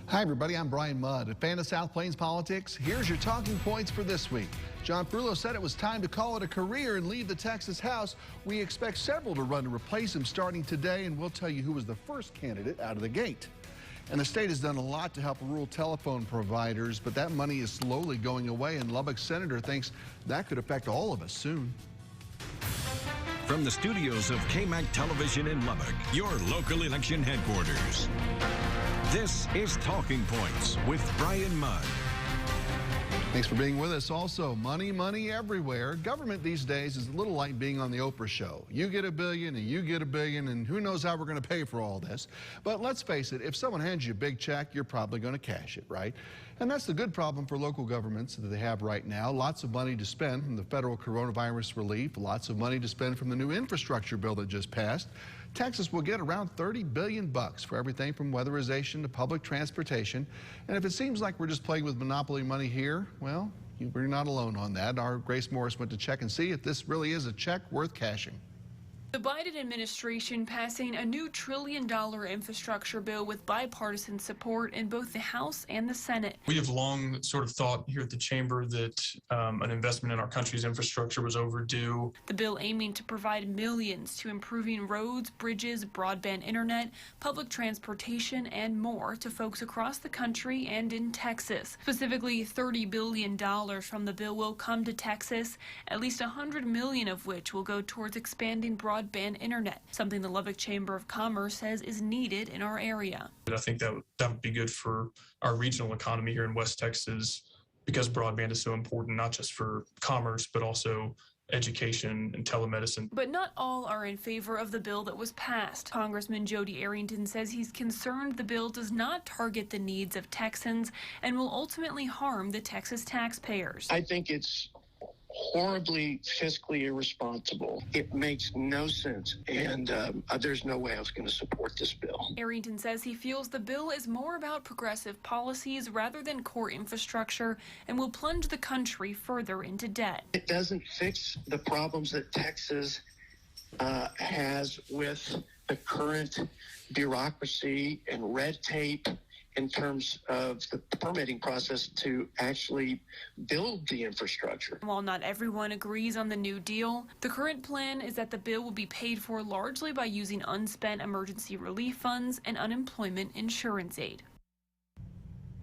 Hi, everybody. I'm Bryan Mudd. A fan of South Plains politics? Here's your talking points for this week. John Frullo said it was time to call it a career and leave the Texas House. We expect several to run to replace him starting today, and we'll tell you who was the first candidate out of the gate. And the state has done a lot to help rural telephone providers, but that money is slowly going away, and Lubbock Senator thinks that could affect all of us soon. From the studios of KMAC Television in Lubbock, your local election headquarters. This is Talking Points with Bryan Mudd. Thanks for being with us. Also, money everywhere. Government these days is a little like being on the Oprah show. You get $1 billion and you get $1 billion, and who knows how we're going to pay for all this. But let's face it, if someone hands you a big check, you're probably going to cash it, right? And that's the good problem for local governments that they have right now. Lots of money to spend from the federal coronavirus relief, lots of money to spend from the new infrastructure bill that just passed. Texas will get around $30 billion for everything from weatherization to public transportation. And if it seems like we're just playing with monopoly money here, well, we're not alone on that. Our Grace Morris went to check and see if this really is a check worth cashing. The Biden administration passing a new $1 trillion infrastructure bill with bipartisan support in both the House and the Senate. We have long sort of thought here at the chamber that an investment in our country's infrastructure was overdue. The bill aiming to provide millions to improving roads, bridges, broadband internet, public transportation, and more to folks across the country and in Texas. Specifically, $30 billion from the bill will come to Texas, at least $100 million of which will go towards expanding broadband internet, something the Lubbock Chamber of Commerce says is needed in our area. I think that would be good for our regional economy here in West Texas, because broadband is so important, not just for commerce, but also education and telemedicine. But not all are in favor of the bill that was passed. Congressman Jody Arrington says he's concerned the bill does not target the needs of Texans and will ultimately harm the Texas taxpayers. I think it's horribly fiscally irresponsible. It makes no sense, and there's no way I was going to support this bill. Arrington says he feels the bill is more about progressive policies rather than core infrastructure and will plunge the country further into debt. It doesn't fix the problems that Texas has with the current bureaucracy and red tape in terms of the permitting process to actually build the infrastructure. While not everyone agrees on the new deal, the current plan is that the bill will be paid for largely by using unspent emergency relief funds and unemployment insurance aid.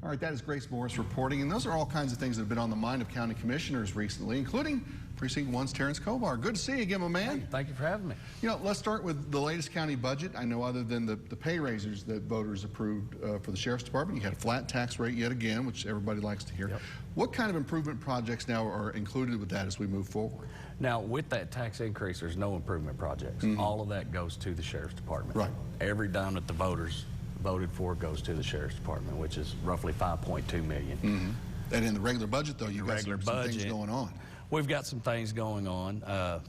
All right, that is Grace Morris reporting, and those are all kinds of things that have been on the mind of county commissioners recently, including Precinct 1's Terence Kobar. Good to see you again, my man. Hey, thank you for having me. You know, let's start with the latest county budget. I know other than the pay raises that voters approved for the Sheriff's Department, you had a flat tax rate yet again, which everybody likes to hear. Yep. What kind of improvement projects now are included with that as we move forward? Now, with that tax increase, there's no improvement projects. All of that goes to the Sheriff's Department. Right. Every dime that the voters voted for goes to the Sheriff's Department, which is roughly $5.2 million. And in the regular budget, though, you've got some things going on. We've got some things going on.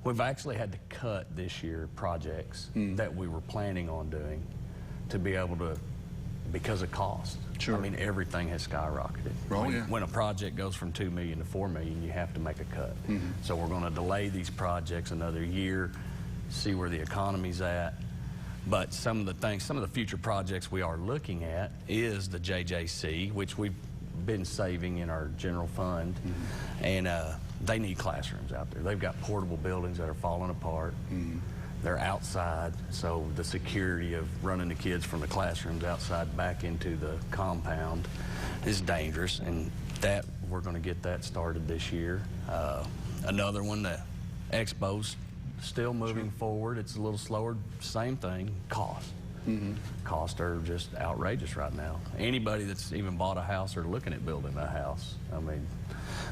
We've actually had to cut this year projects that we were planning on doing to be able to, because of cost. Sure. I mean, everything has skyrocketed. Oh, When a project goes from $2 million to $4 million, you have to make a cut. So we're going to delay these projects another year, see where the economy's at. But some of the future projects we are looking at is the JJC, which we've been saving in our general fund, and they need classrooms out there. They've got portable buildings that are falling apart. They're outside, so the security of running the kids from the classrooms outside back into the compound is dangerous, and that we're going to get that started this year. Another one, the Expo's still moving forward. It's a little slower. Same thing, cost. Costs are just outrageous right now. Anybody that's even bought a house or looking at building a house, I mean,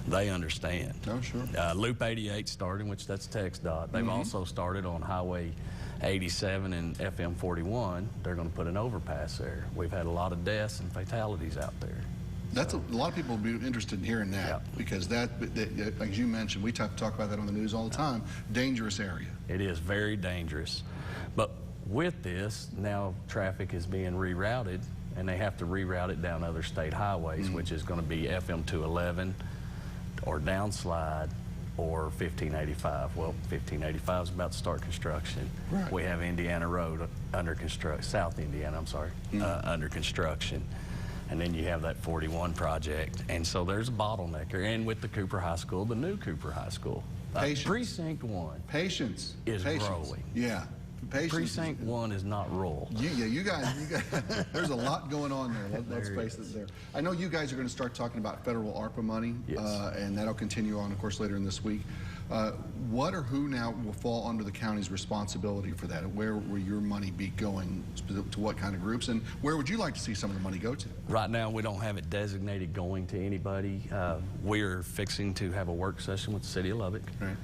they understand. Oh, sure. Loop 88 starting, which that's TxDOT. They've also started on Highway 87 and FM 41. They're going to put an overpass there. We've had a lot of deaths and fatalities out there. That's a lot of people will be interested in hearing that, because that, like you mentioned, we talk about that on the news all the time, dangerous area. It is very dangerous. But with this, now traffic is being rerouted, and they have to reroute it down other state highways, which is going to be FM 211 or downslide or 1585. Well, 1585 is about to start construction. Right. We have Indiana Road under construction, South Indiana, I'm sorry, under construction. And then you have that 41 project. And so there's a bottleneck there. And with the Cooper High School, the new Cooper High School, Precinct 1 Patience is growing. Yeah. Patience. Precinct 1 is not rural. You guys, there's a lot going on there. Let's face it there. I know you guys are going to start talking about federal ARPA money, yes. And that'll continue on, of course, later in this week. What or who now will fall under the county's responsibility for that? Where will your money be going, to what kind of groups, and where would you like to see some of the money go to? Right now, we don't have it designated going to anybody. We're fixing to have a work session with the city of Lubbock, right,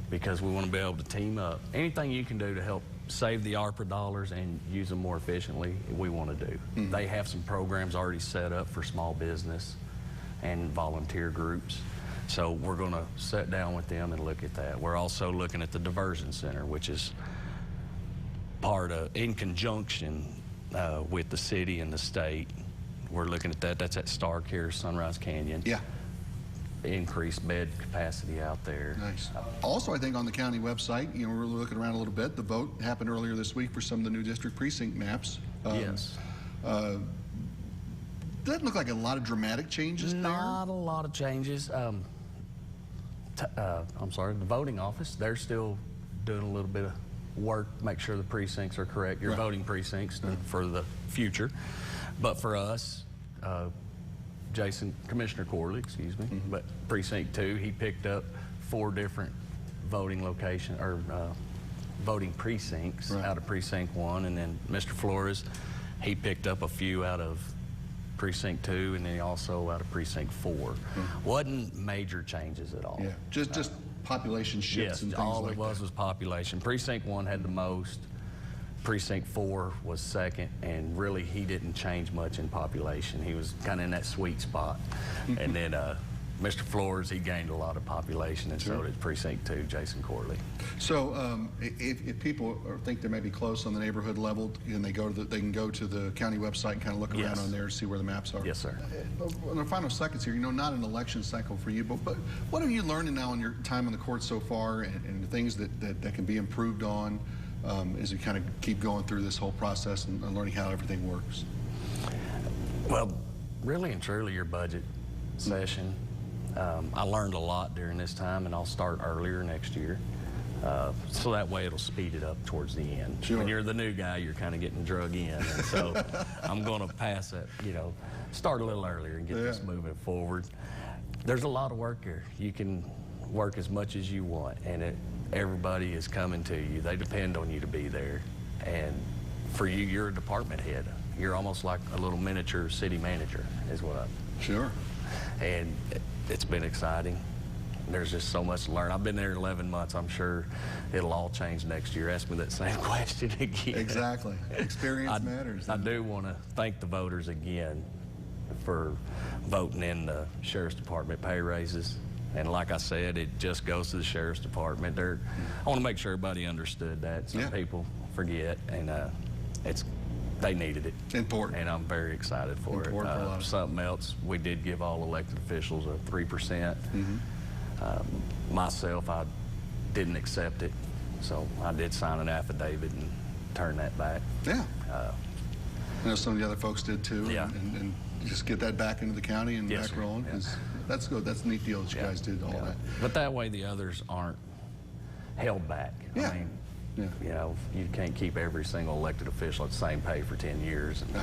because we want to be able to team up. Anything you can do to help save the ARPA dollars and use them more efficiently, we want to do. Mm-hmm. They have some programs already set up for small business and volunteer groups. So we're going to sit down with them and look at that. We're also looking at the diversion center, which is part of, in conjunction with the city and the state. We're looking at that. That's at Stark here, Sunrise Canyon. Yeah. Increased bed capacity out there. Nice. Also, I think on the county website, you know, we're looking around a little bit. The vote happened earlier this week for some of the new district precinct maps. Yes. Doesn't look like a lot of dramatic changes Not a lot of changes. I'm sorry, the voting office, they're still doing a little bit of work, make sure the precincts are correct, your voting precincts for the future. But for us, Commissioner Corley, excuse me, but Precinct 2, he picked up 4 different voting location or voting precincts out of Precinct 1, and then Mr. Flores, he picked up a few out of Precinct 2, and then also out of Precinct 4. Wasn't major changes at all. Yeah, just population shifts and things all like it was population. Precinct 1 had the most. Precinct 4 was second, and really he didn't change much in population. He was kind of in that sweet spot. And then Mr. Flores, he gained a lot of population, and so did Precinct 2, Jason Corley. So if people think they may be close on the neighborhood level, and they can go to the county website and kind of look around on there and see where the maps are. Yes, sir. In the final seconds here, you know, not an election cycle for you, but what have you learned now in your time on the court so far, and the things that can be improved on as you kind of keep going through this whole process and learning how everything works? Well, really and truly, your budget session. I learned a lot during this time, and I'll start earlier next year. So that way it'll speed it up towards the end. Sure. When you're the new guy, you're kind of getting drug in. And so I'm going to pass that, you know, start a little earlier and get this moving forward. There's a lot of work here. You can work as much as you want, and everybody is coming to you. They depend on you to be there. And for you, you're a department head. You're almost like a little miniature city manager is what I'm. Sure. And it's been exciting. There's just so much to learn. I've been there 11 months. I'm sure it'll all change next year. Ask me that same question again. Exactly. Experience matters. I do want to thank the voters again for voting in the Sheriff's Department pay raises. And like I said, it just goes to the Sheriff's Department. I want to make sure everybody understood that. Some people forget, and they needed it. Important. And I'm very excited for it. Something else, we did give all elected officials a 3%. Myself, I didn't accept it, so I did sign an affidavit and turn that back. Yeah. I know some of the other folks did too. Yeah. And just get that back into the county and back rolling. Yeah. That's good. That's a neat deal that you guys did all that. But that way the others aren't held back. Yeah. I mean, you know, you can't keep every single elected official at the same pay for 10 years. And,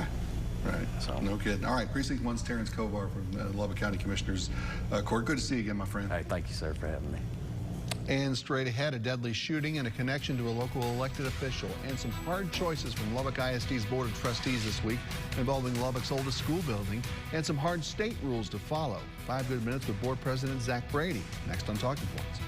right. So. No kidding. All right. Precinct 1's Terence Kobar from Lubbock County Commissioners Court. Good to see you again, my friend. Hey, thank you, sir, for having me. And straight ahead, a deadly shooting and a connection to a local elected official, and some hard choices from Lubbock ISD's Board of Trustees this week involving Lubbock's oldest school building, and some hard state rules to follow. 5 good minutes with Board President Zach Brady. Next on Talking Points.